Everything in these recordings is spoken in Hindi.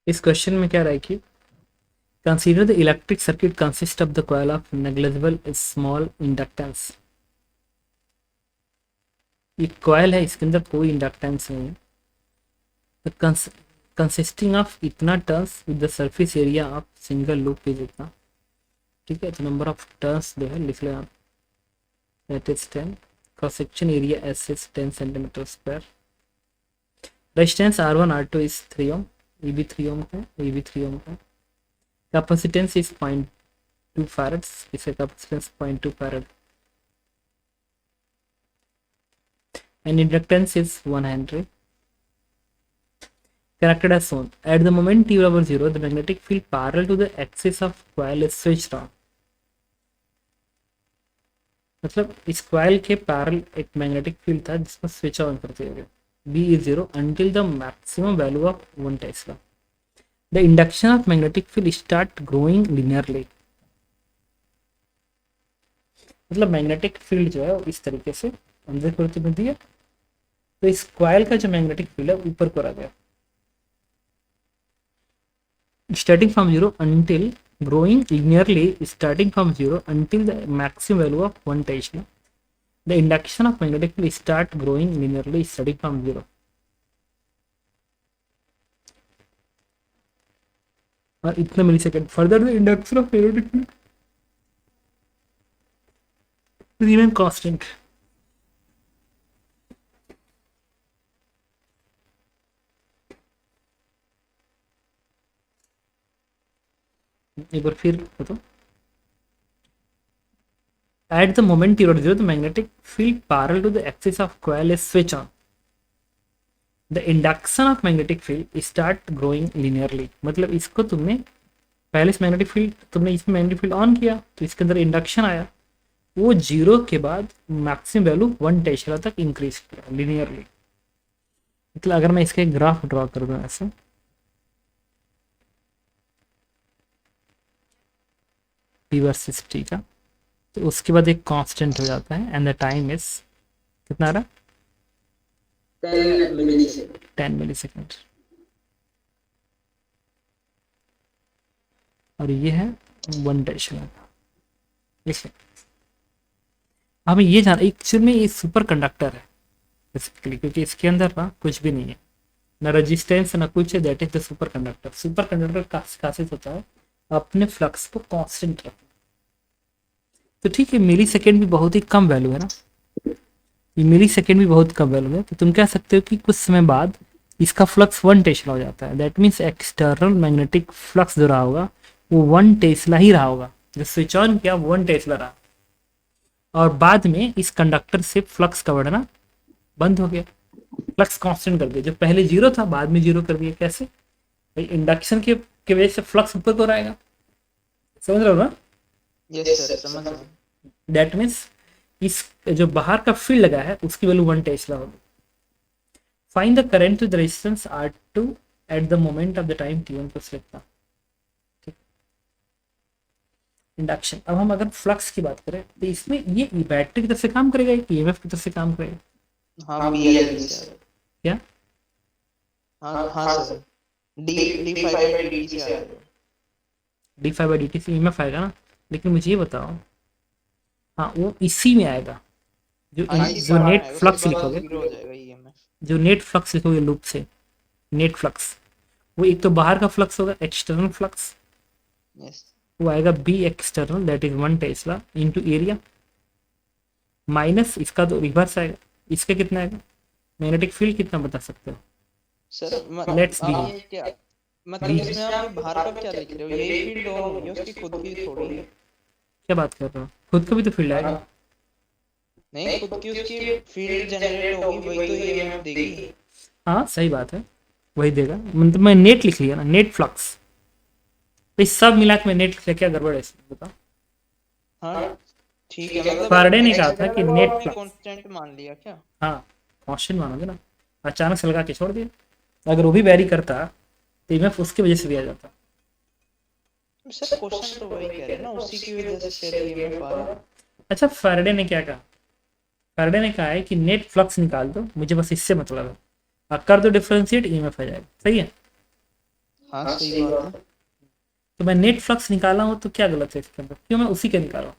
इस क्वेश्चन में क्या रहा है कि consider the electric circuit consist of the coil of negligible small inductance. ये कॉइल है, इसके अंदर कोई इंडक्टेंस नहीं है। कंसिस्टिंग ऑफ इतना turns with the surface area of single loop is इतना। ठीक है, तो नंबर ऑफ टर्न्स जो है लिख लें आप, that is 10। Cross section area S is 10 centimetre square. Resistance R1 R2 is 3 ओम, ये भी 3 ओम का, ये भी 3 ओम का। कैपेसिटेंस इज 0.2 फैरड्स, इसका capacitance 0.2 farad. And inductance is 1 Henry. Connected as shown. At the moment t over 0, the magnetic field parallel to the axis of coil is switched on. मतलब इस कॉइल के पैरल एक मैग्नेटिक फील्ड था जिसको स्विच ऑन करते हुए B is 0 until the maximum value of 1 Tesla. The induction of magnetic field start growing linearly. मतलब मैग्नेटिक फील्ड जो है इस तरीके से अंदर की ओर बनती है, तो इस कॉइल का जो मैग्नेटिक फील्ड है ऊपर को आ गया, starting from 0 until growing linearly starting from 0 until the maximum value of 1 Tesla. The induction of magnetic field start growing linearly starting from 0. और इतना millisecond further the induction of magnetic field remain constant. एक बार फिर बताओ। At the moment t equal to 0, the magnetic field parallel to the axis of coil is switched on. The induction of magnetic field start growing linearly. मतलब इसको तुमने पहले इस मैग्नेटिक फील्ड तुमने इसमें मैग्नेटिक फील्ड ऑन किया तो इसके अंदर इंडक्शन आया, वो 0 के बाद मैक्सिमम वैल्यू 1 टेस्ला तक इंक्रीज किया लिनियरली। मतलब अगर मैं इसका एक ग्राफ ड्रॉ कर दूं ऐसे, P वर्सेस T का, तो उसके बाद एक कांस्टेंट हो जाता है एंड द टाइम इज कितना आ रहा, 10 मिली सेकेंड। और ये है 1 टेस्ला का। देखिए हमें ये जाना एक्चुअल में ये सुपर कंडक्टर है बेसिकली, क्योंकि इसके अंदर ना कुछ भी नहीं है, ना रेजिस्टेंस ना कुछ है, that is the super conductor. Super conductor का खासियत होता है अपने फ्लक्स को कांस्टेंट रखना। तो ठीक है, मिली सेकेंड भी बहुत ही कम वैल्यू है ना, ये मिली सेकेंड भी बहुत कम वैल्यू है, तो तुम कह सकते हो कि कुछ समय बाद इसका फ्लक्स 1 टेस्ला हो जाता है। That means external magnetic flux जो रहा होगा वो 1 टेस्ला ही रहा होगा, जो स्विच ऑन किया 1 टेस्ला रहा, और बाद में इस कंडक्टर से फ्लक्स का बढ़ना बंद हो गया, फ्लक्स कांस्टेंट कर दिया। जो पहले 0 था बाद में 0 कर दिया। कैसे भाई, इंडक्शन की वजह से फ्लक्स ऊपर को आएगा, समझ रहे हो ना? यस सर, समझ रहा हूँ। दैट मीन्स इस जो बाहर का फील्ड लगा है उसकी वैल्यू 1 टेस्ला होगी। Find the current to the resistance R2 at the moment of the time t1 को सिलेक्ट। ठीक, इंडक्शन। अब हम अगर फ्लक्स की बात करें तो इसमें ये बैटरी की तरफ से काम करेगा, ईएमएफ की तरफ से काम करेगा। हाँ BL से। क्या? हाँ सर, d5/dt से आएगा। d5/dt से ईएमएफ आएगा ना, लेकिन मुझे ये बताओ, हाँ वो इसी में आएगा जो नेट फ्लक्स लिखोगे, जो नेट फ्लक्स लिखोगे लूप से, नेट फ्लक्स, वो एक तो बाहर का फ्लक्स होगा एक्सटर्नल फ्लक्स, वो आएगा B external that is 1 tesla into area, minus इसका तो रिवर्स आएगा, इसका कितना आएगा, मैग्नेटिक फील्ड कितना बता सकते हो सर? लेट्स बी, क्या मतलब इसमें आप बाहर का क्या लिख रहे हो? यही फील्ड और होगी, उसकी खुद की थोड़ी है। क्या बात कर रहे हो, खुद का भी तो फील्ड आएगा। नहीं, खुद की उसकी फील्ड जनरेट होगी, वही तो ईएमएफ देगी। हाँ सही बात है, वही देगा। मतलब मैं नेट लिख लिया ना, नेट फ्लक्स, तो इस सब मिला के मैं नेट लिख लिया, क्या गड़बड़ है इसमें बताओ? हाँ ठीक है, मतलब फैराडे ने कहा था कि नेट फ्लक्स कांस्टेंट मान लिया क्या? हाँ कांस्टेंट मानोगे ना, अचानक से लगा के छोड़ दिया। अगर वो भी वेरी करता तो ईएमएफ उसकी वजह से भी आ जाता। सर क्वेश्चन तो वही कह रहे हैं ना, उसी की वजह से शायद ईएमएफ आ रहा है। अच्छा, फैराडे ने क्या कहा? फैराडे ने कहा है कि नेट फ्लक्स निकाल दो, मुझे बस इससे मतलब है, और कर दो डिफरेंशिएट, ईएमएफ आ जाएगा। सही है? हाँ सही बात है। तो मैं नेट फ्लक्स निकाला हूँ तो क्या गलत है इसके अंदर, क्यों मैं उसी का निकाला हूँ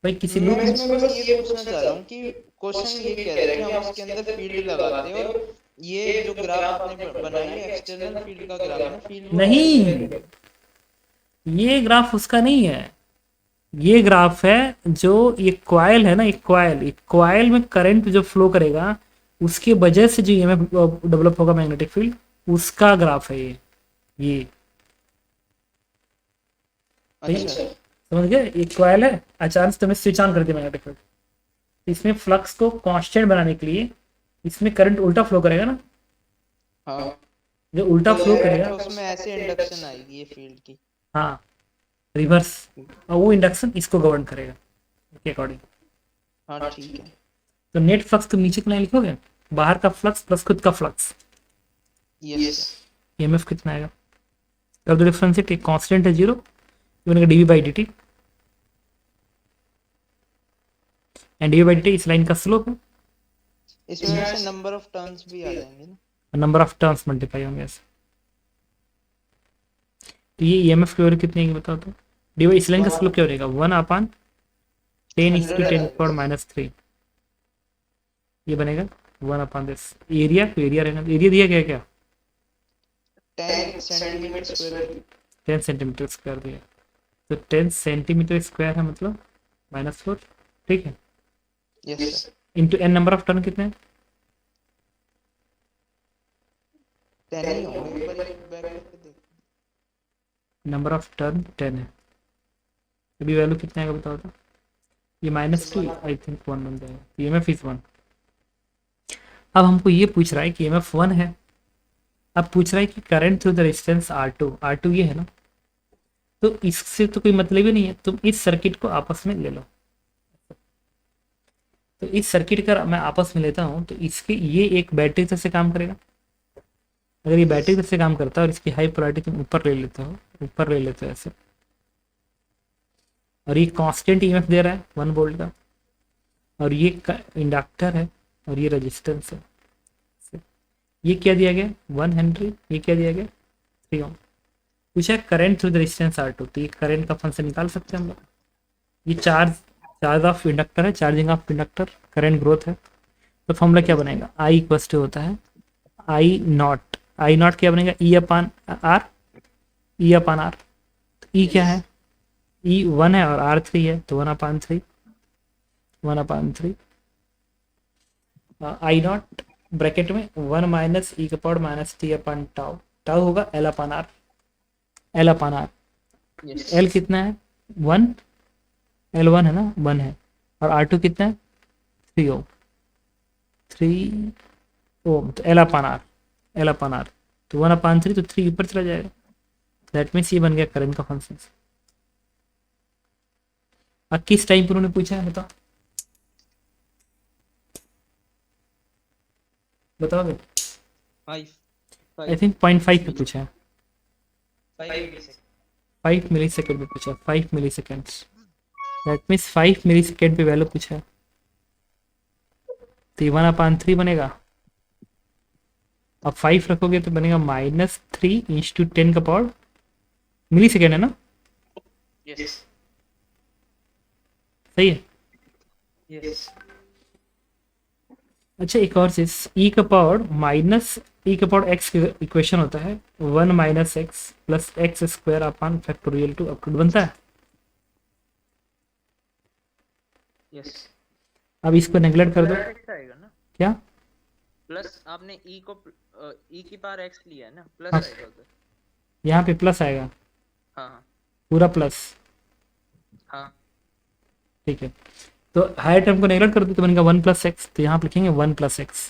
भाई, किसी मैं लूप में। इसमें बस ये पूछना चाह रहा हूँ कि क्वेश्चन ये कह रहा है कि हम इसके अंदर फील्ड लगाते हैं, और ये जो ग्राफ आपने बनाई है एक्सटर्नल फील्ड का ग्राफ है ना, फील्ड को ऐसे नहीं, करेगा। ये ग्राफ उसका नहीं है, ये ग्राफ है जो ये कॉइल है ना, एक कॉइल में करंट जो फ्लो करेगा उसकी वजह से जो ईएमएफ डेवलप होगा मैग्नेटिक फील्ड, उसका ग्राफ है ये सही अच्छा। है? समझ गए, एक कॉइल है, अचानक से तुमने स्विच ऑन कर दिया मैग्नेटिक फील्ड, इसमें फ्लक्स को कांस्टेंट बनाने के लिए इसमें करंट उल्टा फ्लो करेगा ना, हाँ जो उल्टा तो फ्लो करेगा, उसमें ऐसे इंडक्शन आएगी ये फील्ड की। हाँ रिवर्स, और वो इंडक्शन इसको गवर्न करेगा के अकॉर्डिंग। हाँ ठीक है। तो नेट फ्लक्स तुम नीचे को लिखोगे, बाहर का फ्लक्स प्लस खुद का फ्लक्स, यस। ईएमएफ कितना आएगा, अब तो डिफरेंस है कांस्टेंट है जीरो, बनेगा dv by d t, and dv by d t इस लाइन का स्लोप है, इसमें वैसे नंबर ऑफ टर्न्स भी आ जाएंगे ना। नंबर ऑफ टर्न्स मल्टीप्लाई होंगे ऐसे। तो ये ईएमएफ की वैल्यू कितनी है बताओ तो, डीवी इस लाइन का स्लोप क्या हो जाएगा 1 अपॉन 10⁻⁻³ ये बनेगा 1/this एरिया, तो एरिया रहना, एरिया दिया गया क्या 10 सेंटीमीटर स्क्वायर। 10 सेंटीमीटर स्क्वायर दिया, तो 10 सेंटीमीटर स्क्वायर है मतलब -4, ठीक है, yes sir. Into N number of turn कितने हैं, 10 ही होंगे, एक बार बैक करके देख। नंबर ऑफ टर्न 10 है, अभी वैल्यू कितने आएगा बताओ तो, ये -2 आई थिंक 1 बन जाएगा, ईएमएफ इज 1। अब हमको ये पूछ रहा है कि ईएमएफ 1 है, अब पूछ रहा है कि current through the resistance R2 ये है ना, तो इससे तो कोई मतलब ही नहीं है, तुम इस सर्किट को आपस में ले लो, तो इस सर्किट का मैं आपस में लेता हूं तो इसके ये एक बैटरी तरह से काम करेगा, अगर ये बैटरी तरह से काम करता है और इसकी हाई पोलैरिटी तुम ऊपर ले लेते हो, ऊपर ले लेते हो ऐसे, और ये कांस्टेंट ईएमएफ दे रहा है 1 वोल्ट का, और ये इंडक्टर है और ये रेजिस्टेंस है, ये क्या दिया गया 1 हेनरी, ये क्या दिया गया 3 ओम, पूछा current through the resistance R2, तो ये करंट का फंक्शन निकाल सकते हैं हम लोग, ये चार्ज ऑफ इंडक्टर है, charging of inductor, current growth है, तो फॉर्मूला क्या बनेगा I इक्वल टू होता है आई नॉट क्या बनेगा E अपान आर, तो E क्या है, E 1 है और R 3 है, तो 1/3 आई नॉट ब्रैकेट में 1 माइनस ई का पावर माइनस टी अपन टाउ, टाउ होगा L अपान आर, L कितना है 1, L1 है ना 1 है, और R2 कितना है 3 ओम, 3 ओम, तो L अपान आर, तो 1/3 तो 3 ऊपर चला जाएगा, दैट मीन्स ये बन गया करंट का फंक्शन। अब किस टाइम पर उन्होंने पूछा है बताओगे, 5 आई थिंक 0.5 पे पूछा है, 5 5 मिली सेकेंड पे पूछा, 5 millisecond, that means 5 millisecond पे वैल्यू पूछा है, तो 1/3 बनेगा, अब 5 रखोगे तो बनेगा -3 × 10 का पावर मिली सेकेंड है ना, यस सही है। यस। अच्छा एक और चीज, ई का पावर माइनस ई का पावर एक्स का इक्वेशन होता है 1 - x + x² upon factorial two up to बनता है, यस अब इसको नेग्लेक्ट कर दो, आएगा ना, क्या प्लस आपने e को e की पावर x लिया है ना, प्लस हाँ, आएगा उधर। यहाँ पे प्लस आएगा, हाँ पूरा प्लस, हाँ ठीक है, तो हायर टर्म को नेग्लेक्ट कर दो तो बनेगा 1 + x, तो यहाँ पे लिखेंगे 1 + x,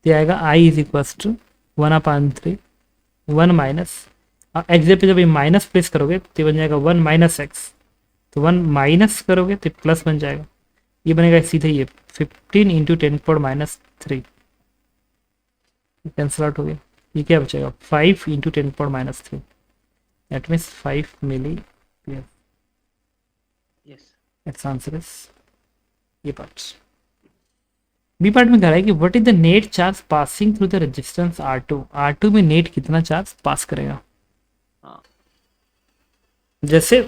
तो आएगा I = 1/3 1 माइनस, एक्स पे जब ये माइनस प्लेस करोगे तो बन जाएगा 1 - x, तो 1 माइनस करोगे तो प्लस बन जाएगा, ये बनेगा सीधे ये 15 × 10⁻³ कैंसिल आउट हो गया, ये क्या बचेगा 5 × 10⁻³ that means 5 milli ampere, yes. It's answer is ये पार्ट। बी पार्ट में कह रहा है कि what is the net charge passing through the resistance R2। R2 में नेट कितना चार्ज पास करेगा। हाँ जैसे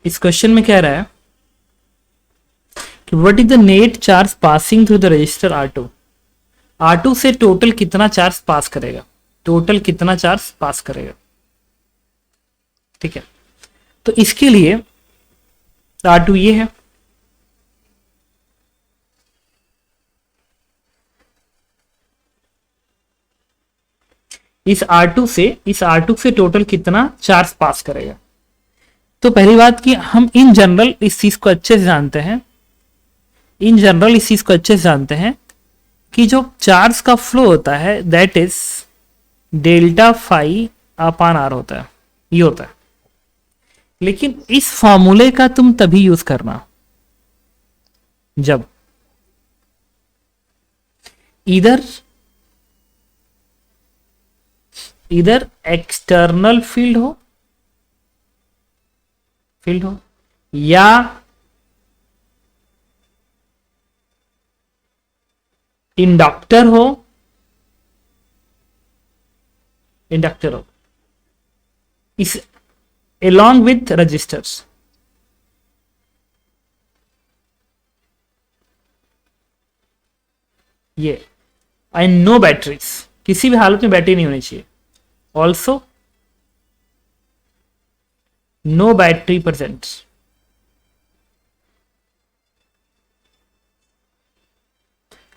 इस क्वेश्चन में कह रहा है कि what is the net charge passing through the register R2। R2 से टोटल कितना चार्ज पास करेगा, टोटल कितना चार्ज पास करेगा। ठीक है, तो इसके लिए R2 ये है, इस R2 से टोटल कितना चार्ज पास करेगा। तो पहली बात कि हम इन जनरल इस चीज को अच्छे से जानते हैं, कि जो चार्ज का फ्लो होता है that is delta phi upon R होता है, ये होता है। लेकिन इस फॉर्मूले का तुम तभी यूज करना जब इधर एक्सटर्नल फील्ड हो या इंडक्टर हो इस along with resistors। ये एंड नो बैटरीज, किसी भी हालत में बैटरी नहीं होनी चाहिए। ऑल्सो नो बैटरी प्रेजेंट,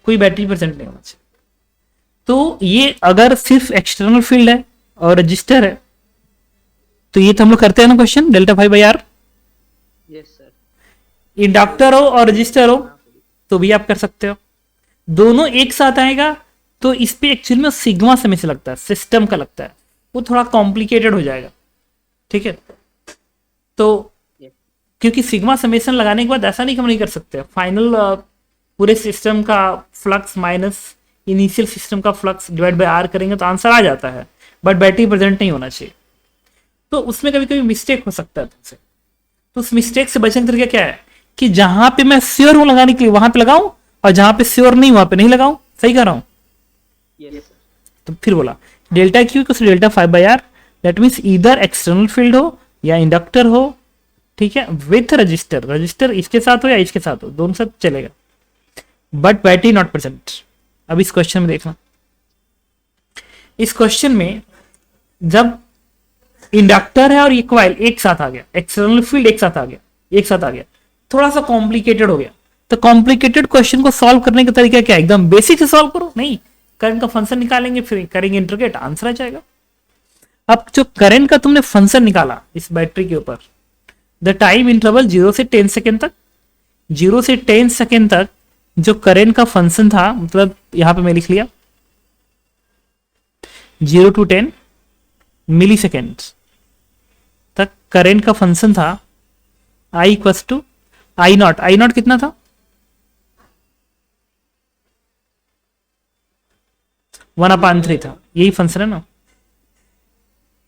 कोई बैटरी प्रेजेंट नहीं होना चाहिए। तो ये अगर सिर्फ एक्सटर्नल फील्ड है और रजिस्टर है तो ये तो हम लोग करते हैं ना question delta phi by R. Yes sir. Inductor हो और रजिस्टर हो तो भी आप कर सकते हो, दोनों एक साथ आएगा तो इस पे एक्चुअली में सिग्मा समय से लगता है, सिस्टम का लगता है, वो थोड़ा कॉम्प्लिकेटेड हो जाएगा। ठीक है, तो क्योंकि सिग्मा समेशन लगाने के बाद ऐसा नहीं कि हम नहीं कर सकते, फाइनल पूरे सिस्टम का फ्लक्स माइनस इनिशियल सिस्टम का फ्लक्स डिवाइड बाय आर करेंगे तो आंसर आ जाता है, बट बैटरी प्रेजेंट नहीं होना चाहिए। तो उसमें कभी कभी मिस्टेक हो सकता है तुमसे, तो उस मिस्टेक से बचने का तरीका क्या है कि जहां पे मैं श्योर हूं लगाने के लिए वहां पे लगाऊं और जहां पे श्योर नहीं वहां पे नहीं लगाऊं। सही कर रहा हूं। Yes sir. तो फिर बोला delta Q equals delta phi by R, that means इधर एक्सटर्नल फील्ड हो या इंडक्टर हो, ठीक है, विथ रजिस्टर, रजिस्टर इसके साथ हो या इसके साथ हो, दोनों साथ चलेगा, बट बैटरी नॉट प्रेजेंट। अब इस क्वेश्चन में देखना, इस क्वेश्चन में जब इंडक्टर है और ये कॉइल एक साथ आ गया, एक्सटर्नल फील्ड एक साथ आ गया, थोड़ा सा कॉम्प्लिकेटेड हो गया। तो कॉम्प्लिकेटेड क्वेश्चन को सॉल्व करने का तरीका क्या है, एकदम बेसिक से सॉल्व करो, नहीं करंट का फंक्शन निकालेंगे फिर करेंगे इंटीग्रेट, आंसर आ जाएगा। अब जो करंट का तुमने फंक्शन निकाला इस बैटरी के ऊपर, द टाइम इंटरवल 0 से 10 सेकेंड तक, 0 से 10 सेकेंड तक जो करंट का फंक्शन था, मतलब यहां पे मैं लिख लिया 0 to 10 मिली सेकेंड तक करंट का फंक्शन था I equals to I naught कितना था 1/3 था, यही फंक्शन है ना,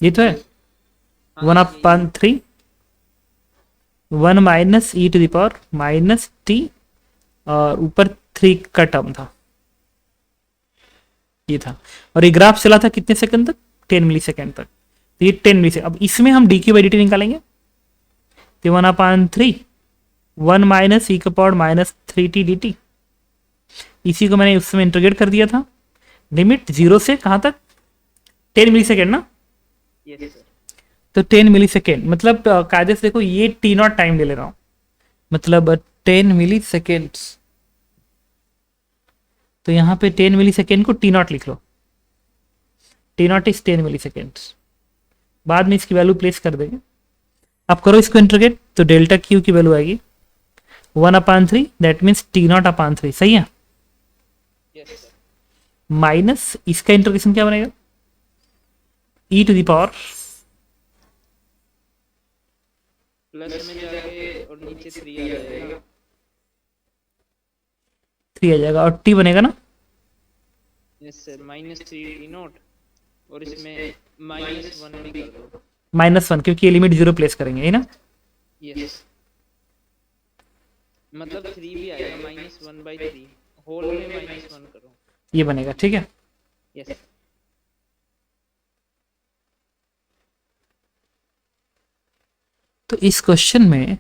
ये तो है 1/3 1 minus e to the power minus t और ऊपर 3 का टर्म था, ये था। और ये ग्राफ चला था कितने सेकंड तक, 10 मिली सेकेंड तक, तो ये 10 मिली सेकेंड। अब इसमें हम D Q by d T निकालेंगे, तो 1/3 1 माइनस ई का पावर माइनस 3t dt, इसी को मैंने उस समय इंटीग्रेट कर दिया था, लिमिट 0 से कहां तक 10 मिली सेकेंड ना। Yes sir. तो 10 मिली सेकेंड मतलब कायदे से देखो ये टी नॉट टाइम ले रहा हूं, मतलब 10 मिली सेकेंड, तो यहां पे 10 मिली सेकेंड को टी नॉट लिख लो, t naught is 10 milli second, बाद में इसकी वैल्यू प्लेस कर देंगे। अब करो इसको इंटीग्रेट, तो डेल्टा क्यू की वैल्यू आएगी 1/3, that means T not upon 3, सही है। Yes sir. माइनस इसका इंटीग्रेशन क्या बनेगा, ई टू द पावर प्लस में जाके और नीचे 3 आ जाएगा, 3 आ जाएगा और टी बनेगा ना, यस सर, -3 टी नॉट और इसमें -1 भी कर दो, -1 क्योंकि ये लिमिट 0 प्लेस करेंगे, है ना। यस मतलब 3 भी आएगा, -1/3 होल में -1 करो। ये बनेगा, ठीक है। यस। तो इस क्वेश्चन में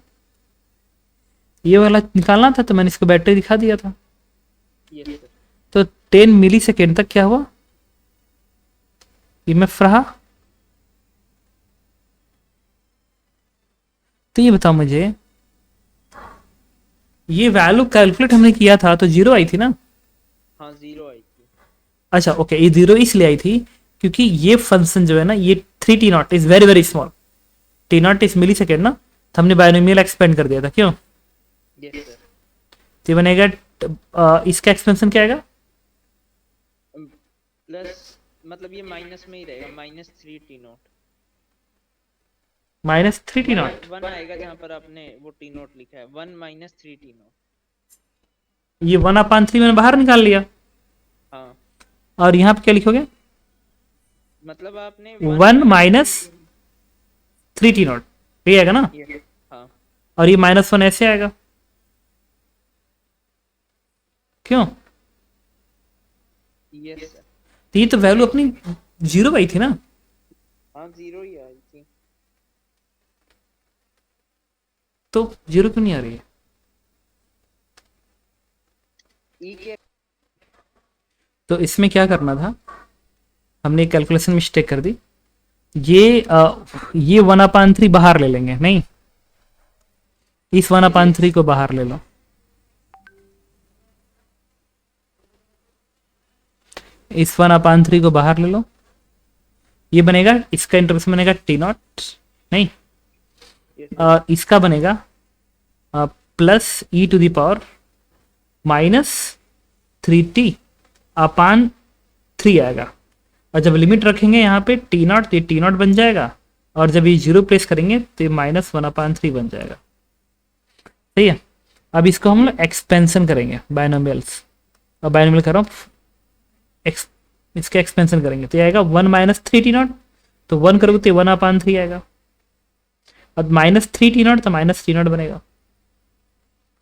ये वाला निकालना था, तो मैंने इसको बैटरी दिखा दिया था। Yes sir. तो 10 मिली सेकेंड तक क्या हुआ, ईएमएफ रहा। तो ये बताओ मुझे, ये वैल्यू कैलकुलेट हमने किया था तो 0 आई थी ना। हाँ 0 आई थी। अच्छा ओके, ये 0 इसलिए आई थी क्योंकि ये फंक्शन जो है ना, ये 3t0 is very very small, t0 is milli second ना, तो हमने बायनोमियल एक्सपेंड कर दिया था, क्यों। Yes sir. तो ये बनेगा इसका एक्सपेंशन क्या आएगा, प्लस मतलब ये माइनस में ही रहेगा, -3t0। -3t0। 1 आएगा जहाँ पर आपने वो t0 लिखा है, 1 -3t0। ये 1/3 मैंने बाहर निकाल लिया, हाँ और यहाँ पे क्या लिखोगे, मतलब आपने 1 -3t0, ये आएगा ना। ये हाँ और ये -1 ऐसे आएगा, क्यों। Yes sir. तो ये तो वैल्यू अपनी 0 आई थी ना। हाँ 0 ही आई थी। तो 0 क्यों नहीं आ रही है। ई के तो इसमें क्या करना था, हमने कैलकुलेशन मिस्टेक कर दी। ये 1/3 बाहर ले लेंगे, नहीं, इस 1/3 को बाहर ले लो, इस 1/3 को बाहर ले लो। ये बनेगा, इसका इंटरवल बनेगा t0, नहीं, इसका बनेगा +e⁻³ -3t/3 आएगा। और जब लिमिट रखेंगे यहाँ पे t0, तो t0 बन जाएगा, और जब ये 0 प्लेस करेंगे तो ये -1/3 बन जाएगा, सही है। अब इसको हम लोग एक्सपेंशन करेंगे बायनोमियल्स, और बायनोमियल कर रहा हूँ, इसका एक्सपेंशन करेंगे तो ये आएगा 1 -3t0, तो 1 करोगे तो 1/3 आएगा, अब -3t0 तो -t0 बनेगा,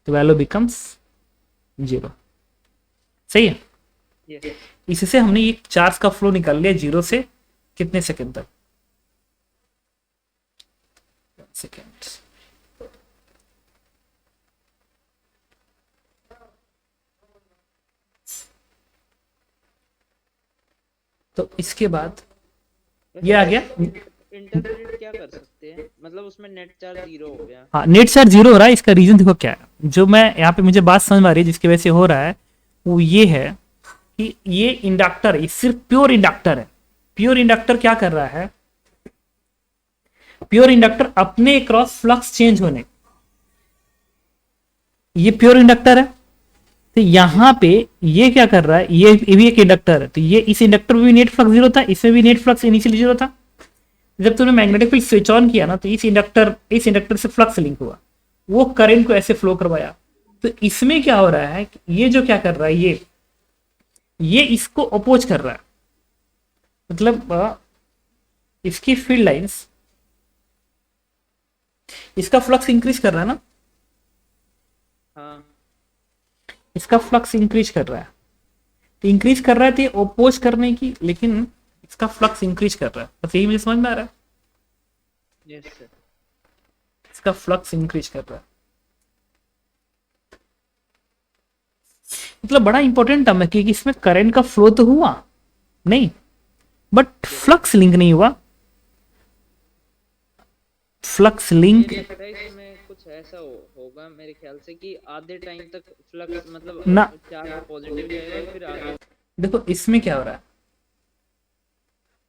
तो वैल्यू बिकम्स 0, सही है। यस इससे हमने ये चार्ज का फ्लो निकाल लिया 0 से कितने सेकंड तक, सेकंड। तो इसके बाद ये आ गया। इंटरप्रेट क्या कर सकते हैं, मतलब उसमें नेट चार्ज 0 हो गया। हाँ, नेट चार्ज 0 हो रहा है, इसका रीजन देखो क्या है, जो मैं यहाँ पे मुझे बात समझ में आ रही है जिसकी वजह से हो रहा है, वो ये है कि ये इंडक्टर, ये सिर्फ प्योर इंडक्टर है। प्योर इंडक्टर क्या कर रहा है, प्योर इंडक्टर अपने क्रॉस फ्लक्स चेंज होने, ये प्योर इंडक्टर है। तो यहाँ पे ये क्या कर रहा है, ये भी एक इंडक्टर है, तो ये इस इंडक्टर में भी नेट फ्लक्स 0 था, इसमें भी नेट फ्लक्स इनिशियली 0 था। जब तुमने मैग्नेटिक फील्ड स्विच ऑन किया ना, तो इस इंडक्टर से फ्लक्स लिंक हुआ, वो करंट को ऐसे फ्लो करवाया। तो इसमें क्या हो रहा है कि ये जो क्या कर रहा है, ये इसको अपोज कर रहा है, मतलब इसकी फील्ड लाइंस, इसका फ्लक्स इंक्रीज कर रहा है ना, हाँ इसका फ्लक्स इंक्रीज कर रहा है, तो इंक्रीज कर रहा है तो ये अपोज करने की, लेकिन इसका फ्लक्स इंक्रीज कर रहा है, बस यही मुझे समझ में आ रहा है, यस सर। इसका फ्लक्स इंक्रीज कर रहा है। मतलब बड़ा इंपॉर्टेंट टर्म है, क्योंकि इसमें करंट का फ्लो तो हुआ नहीं, बट फ्लक्स लिंक नहीं हुआ। फ्लक्स लिंक मुझे लगता है इसमें कुछ ऐसा होगा मेरे ख्याल से कि आधे टाइम तक फ्लक्स मतलब ना, चार्ज पॉजिटिव जाएगा और फिर आगे। देखो इसमें क्या हो रहा है,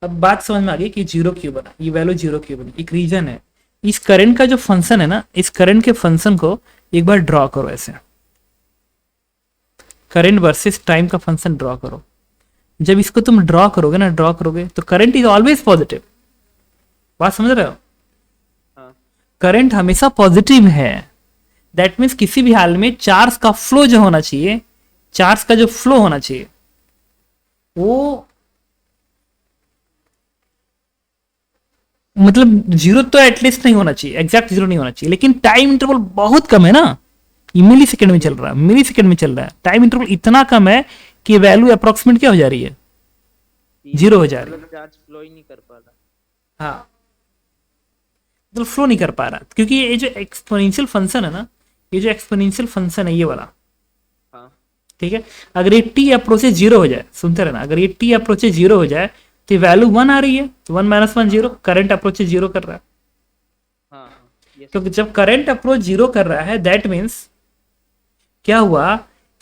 अब बात समझ में आ गई कि 0 क्यों बना, ये वैल्यू 0 क्यों बनी, एक रीजन है। इस करंट का जो फंक्शन है ना, इस करंट के फंक्शन को एक बार ड्रॉ करो ऐसे, करंट वर्सेस टाइम का फंक्शन ड्रॉ करो। जब इसको तुम ड्रॉ करोगे ना, ड्रॉ करोगे तो करंट इज ऑलवेज पॉजिटिव, बात समझ रहे हो, हाँ करंट हमेशा पॉजिटिव है। दैट मीन्स किसी भी हाल में चार्ज का फ्लो जो होना चाहिए, चार्ज का जो फ्लो होना चाहिए वो मतलब 0 तो एटलीस्ट नहीं होना चाहिए, एग्जैक्ट 0 नहीं होना चाहिए, लेकिन टाइम इंटरवल बहुत कम है ना, ये मिली सेकेंड में चल रहा है, मिली सेकेंड में चल रहा है, टाइम इंटरवल इतना कम है कि वैल्यू अप्रोक्सीमेट क्या हो जा रही है, जीरो हो जा रही है। मतलब चार्ज फ्लो ही नहीं कर पा रहा। हाँ, मतलब फ्लो नहीं कर पा रहा, क्योंकि ये जो एक्सपोनेंशियल फंक्शन है ना, ये जो एक्सपोनेंशियल फंक्शन है ये वाला, हाँ ठीक है, अगर ये टी अप्रोचेज जीरो हो जाए, सुनते रहना, अगर ये टी अप्रोचेज जीरो हो जाए तो वैल्यू 1 आ रही है, तो 1 - 1 0, करंट अप्रोचेज जीरो कर रहा है। हाँ yes, तो जब करंट अप्रोच जीरो कर रहा है, दैट मीन्स क्या हुआ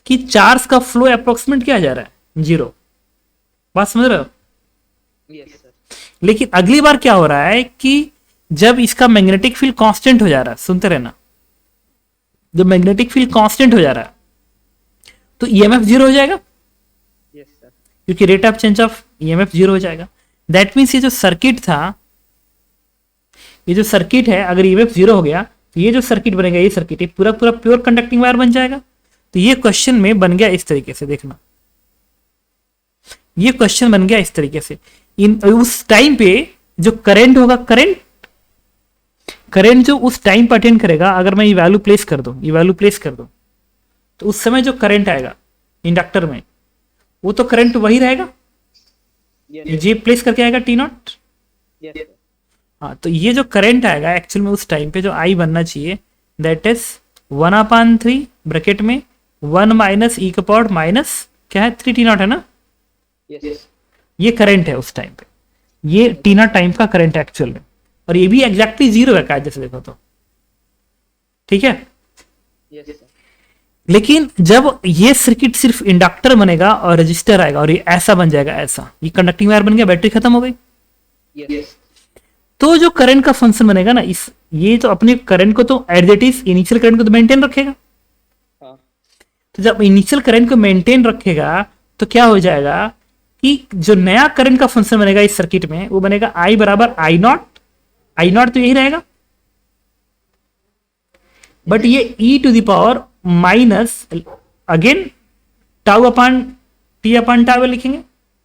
कि चार्ज का फ्लो अप्रोक्सीमेट क्या जा रहा है, जीरो। बात समझ रहे हो? yes sir, लेकिन अगली बार क्या हो रहा है कि जब इसका मैग्नेटिक फील्ड कांस्टेंट हो जा रहा है, सुनते रहना, जब मैग्नेटिक फील्ड कांस्टेंट हो जा रहा है तो ईएमएफ जीरो हो जाएगा, yes sir, क्योंकि rate of change of EMF zero हो जाएगा। दैट मीन्स ये जो सर्किट था, ये जो सर्किट है, अगर ईएमएफ जीरो हो गया तो ये जो सर्किट बनेगा, ये सर्किट, ये पूरा पूरा प्योर कंडक्टिंग वायर बन जाएगा। तो ये क्वेश्चन में बन गया इस तरीके से, देखना, ये क्वेश्चन बन गया इस तरीके से। इन उस टाइम पे जो करंट होगा, करंट जो उस टाइम पर अटेंड करेगा, अगर मैं ये वैल्यू प्लेस कर दूं, ये वैल्यू प्लेस कर दूं, तो उस समय जो करंट आएगा इंडक्टर में, वो तो करंट वही रहेगा, yes, जे प्लेस करके आएगा टी नॉट। yes sir, हाँ, तो ये जो करंट आएगा एक्चुअल में उस टाइम पे जो आई बनना चाहिए, दैट इज 1/3 ब्रैकेट में 1 माइनस ई का पावर माइनस क्या है 3 टी नॉट है ना, yes, ये करंट है उस टाइम पे, ये टी नॉट टाइम का करंट है एक्चुअल में, और ये भी एग्जैक्टली जीरो है कायदे से देखो तो, ठीक है। yes sir, लेकिन जब ये सर्किट सिर्फ इंडक्टर बनेगा और रजिस्टर आएगा और ये ऐसा बन जाएगा, ऐसा, ये कंडक्टिंग वायर बन गया, बैटरी खत्म हो गई, yes, तो जो करंट का फंक्शन बनेगा ना, इस ये तो अपने करंट को तो as it is initial current को तो मेंटेन रखेगा। हाँ तो जब इनिशियल करंट को मेंटेन रखेगा तो क्या हो जाएगा कि जो नया करंट का फंक्शन बनेगा इस सर्किट में, वो बनेगा आई बराबर आई नॉट, आई नॉट तो यही रहेगा, बट ये e to the power minus again tau upon t upon tau लिखेंगे,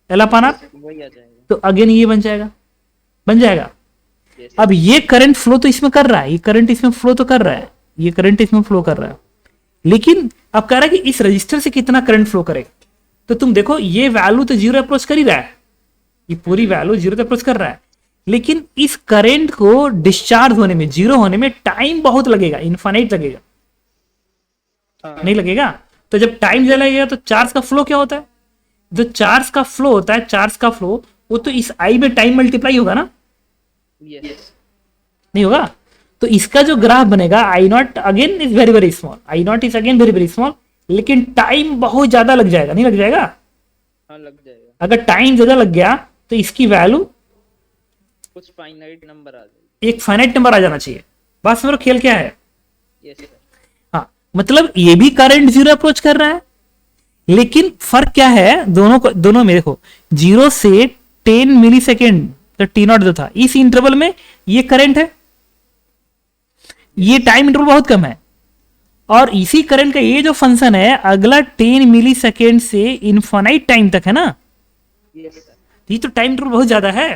एल अपान आर, वही आ जाएगा, तो अगेन ये बन जाएगा, बन जाएगा। yes, अब ये करंट फ्लो तो इसमें कर रहा है, ये करंट इसमें फ्लो तो कर रहा है, ये करंट इसमें फ्लो कर रहा है, लेकिन अब कह रहा है कि इस रजिस्टर से कितना करंट फ्लो करेगा। तो तुम देखो ये वैल्यू तो जीरो अप्रोच कर ही रहा है, ये पूरी वैल्यू जीरो अप्रोच कर रहा है, लेकिन इस करंट को डिस्चार्ज होने में, जीरो होने में टाइम बहुत लगेगा, इनफाइनाइट लगेगा, हाँ नहीं लगेगा। तो जब टाइम ज्यादा लगेगा तो चार्ज का फ्लो क्या होता है, जो चार्ज का फ्लो होता है, चार्ज का फ्लो वो तो इस आई में टाइम मल्टीप्लाई होगा ना, yes, नहीं होगा। तो इसका जो ग्राफ बनेगा, I naught again is very very small, I naught is again very very small, लेकिन टाइम बहुत ज्यादा लग जाएगा, नहीं लग जाएगा। हाँ लग जाएगा, अगर टाइम ज्यादा लग गया तो इसकी वैल्यू कुछ फाइनाइट नंबर आ जाएगी, एक फाइनाइट नंबर आ जाना चाहिए। बात समझो खेल क्या है। yes sir, हाँ, मतलब ये भी करंट जीरो अप्रोच कर रहा है, लेकिन फर्क क्या है दोनों में, देखो 0 से 10 मिली सेकेंड तो टी नॉट जो था, इस इंटरवल में ये करंट है, ये टाइम इंटरवल बहुत कम है, और इसी करंट का ये जो फंक्शन है अगला 10 मिली सेकेंड से इनफाइनाइट टाइम तक है ना, yes sir, ये तो टाइम इंटरवल बहुत ज्यादा है।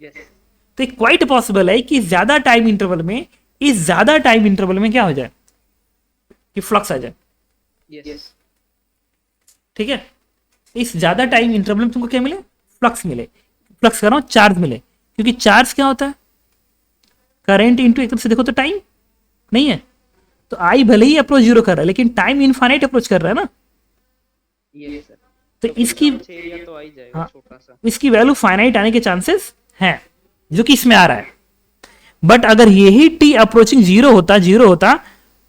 yes, तो क्वाइट पॉसिबल है कि ज्यादा टाइम इंटरवल में, इस ज्यादा टाइम इंटरवल में क्या हो जाए कि फ्लक्स आ जाए, yes, ठीक है। इस ज्यादा टाइम इंटरवल में तुमको क्या मिले, फ्लक्स मिले, फ्लक्स कर रहा हूं चार्ज मिले, क्योंकि चार्ज क्या होता है, करंट इंटू एक तरफ से देखो तो टाइम नहीं है, तो आई भले ही अप्रोच जीरो कर रहा है लेकिन टाइम इनफाइनाइट अप्रोच कर रहा है ना, yes sir, तो इसकी एरिया तो आ ही जाएगा, हाँ, छोटा सा, इसकी वैल्यू फाइनाइट आने के चांसेस हैं, जो कि इसमें आ रहा है। बट अगर यही टी अप्रोचिंग जीरो होता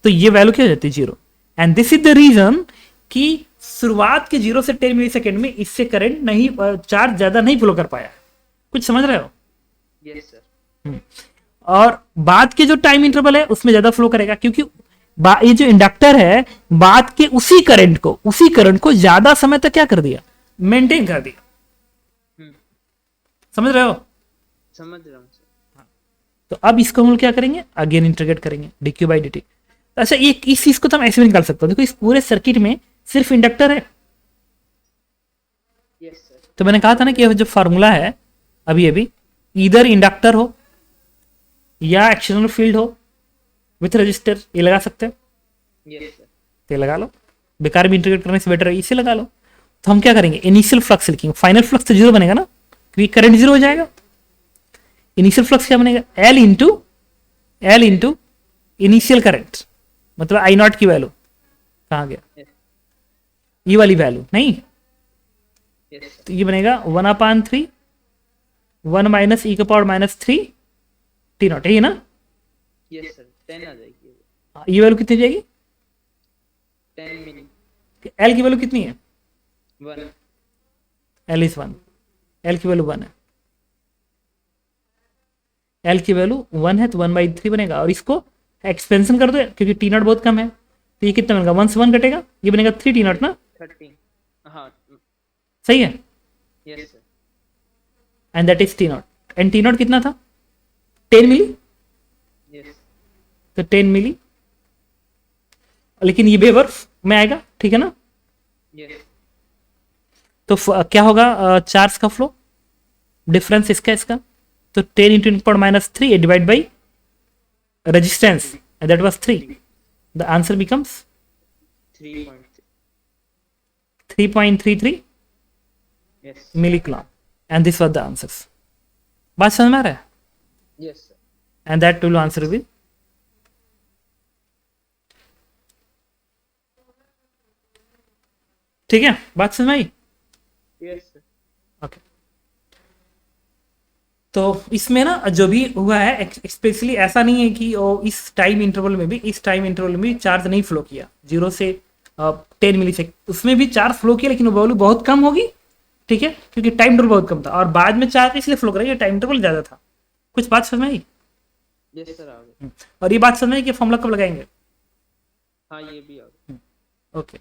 तो ये वैल्यू क्या हो जाती, zero. And this is the reason कि शुरुआत के 0 से 10 मिली सेकेंड में इससे करंट नहीं, चार्ज ज्यादा नहीं फ्लो कर पाया, कुछ समझ रहे हो। yes sir, और बाद के जो टाइम इंटरवल है उसमें ज्यादा फ्लो करेगा, क्योंकि ये जो इंडक्टर है बाद के उसी करंट को ज्यादा समय तक क्या कर दिया, मेंटेन कर दिया, समझ रहे हो। समझ रहा हूँ सर, तो अब इसको हम लोग क्या करेंगे, अगेन इंटीग्रेट करेंगे dq बाई dt। अच्छा, एक इस चीज को तो हम ऐसे भी निकाल सकते हो, देखो इस पूरे सर्किट में सिर्फ इंडक्टर है, yes sir, तो मैंने कहा था ना कि यह जो फार्मूला है अभी इधर इंडक्टर हो या एक्सटर्नल फील्ड हो विथ रजिस्टर, ये लगा सकते हैं, यस सर। तो ये लगा लो, बेकार में इंटीग्रेट करने से बेटर है इसे लगा लो। तो हम क्या करेंगे, इनिशियल फ्लक्स लिखेंगे, फाइनल फ्लक्स तो जीरो बनेगा ना, क्योंकि करंट जीरो हो जाएगा। इनिशियल फ्लक्स क्या बनेगा, एल इंटू इनिशियल करंट, मतलब आई नॉट की वैल्यू कहाँ गया, ये वाली वैल्यू नहीं, यस सर। तो ये बनेगा 1/3 1 माइनस ई का पावर -3 टी नॉट, यही ना। यस सर, 10 आ जाएगी। ये वैल्यू कितनी जाएगी, 10 मिली। एल की वैल्यू कितनी है, 1। एल इज 1, एल की वैल्यू 1 है, एल की वैल्यू 1 है तो 1/3 बनेगा, और इसको एक्सपेंशन कर दो क्योंकि टी नॉट बहुत कम है, तो ये कितना बनेगा, 1 से 1 कटेगा, ये बनेगा 3 टी नॉट ना, 30। हाँ। सही है, yes sir. And that is T not, and T not कितना था 10 मिली, यस। तो 10 मिली, लेकिन ये वेवर में आएगा, ठीक है ना। यस। तो क्या होगा, चार्ज का फ्लो डिफरेंस इसका इसका, तो 10 into in power -3 divide by resistance, that was 3, the answer becomes 3.3। 3.33 yes. Milli coulomb, and this was the answers. बात समझ में आ रहा है, yes sir. And that will answer with, ठीक है, बात समझ में आई। Yes sir. ओके, तो इसमें ना जो भी हुआ है स्पेशली ऐसा नहीं है कि इस टाइम इंटरवल में भी, इस टाइम इंटरवल में भी चार्ज नहीं फ्लो किया, 0 से 10 मिली सेकेंड, उसमें भी चार्ज फ्लो किया, लेकिन वो वैल्यू बहुत कम होगी, ठीक है, क्योंकि टाइम इंटरवल बहुत कम था, और बाद में चार्ज इसलिए फ्लो करेगा टाइम इंटरवल ज्यादा था। कुछ बात समझ में आई, यस सर, आ गए। और ये बात समझ में आई कि फॉर्मूला कब लगाएंगे, हाँ, ये भी आ गए। ओके।